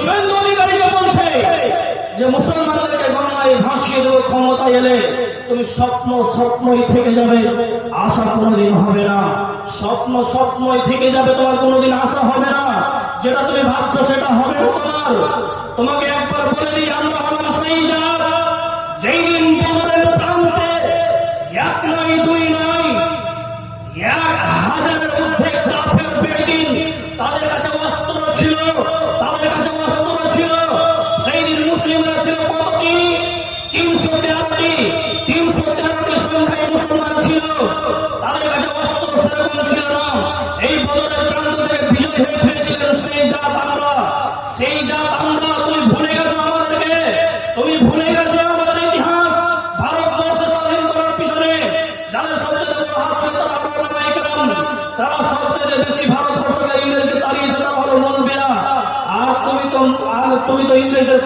শুভেন্দু অধিকারীকে বলছে যে মুসলমানদেরকে গণনায় ভাসিয়ে দেবো ক্ষমতা এলে, তুমি স্বপ্নই থেকে যাবে, আশা কোনোদিন হবে না। স্বপ্নই থেকে যাবে, তোমার কোনোদিন আশা হবে না। যেটা তুমি ভাবছো সেটা হবে না। তোমাকে একবার বলে দিই, আমরা হলাম সেই জাত যেই দিন বদরের প্রান্তে এক নয় দুই নয় 1000-এর ঊর্ধ্বে কাফের বেঈন তাদের কাছে অস্ত্র ছিল, সেই দিন মুসলিমরা ছিল কতটি? 313টি সংখ্যায় মুসলমান ছিল, তাদের কাছে অস্ত্র সেরকম ছিল না। এই বদরের প্রান্ত থেকে বিজয় হয়ে ফিরেছিলেন সেই জাত আমরা। তুমি ভুলে গেছো আমাদেরকে, তুমি ভুলে গেছো আমাদের ইতিহাস। ভারতবর্ষ স্বাধীন করার পিছনে যাদের সবচেয়ে বড় হাত ছিল তারা ওলামায়ে কেরাম, যারা সবচেয়ে বেশি ভারতবর্ষকে ইংরেজকে তাড়িয়েছে তারা হলো মৌলবীরা। আর তুমি তো ইংরেজদের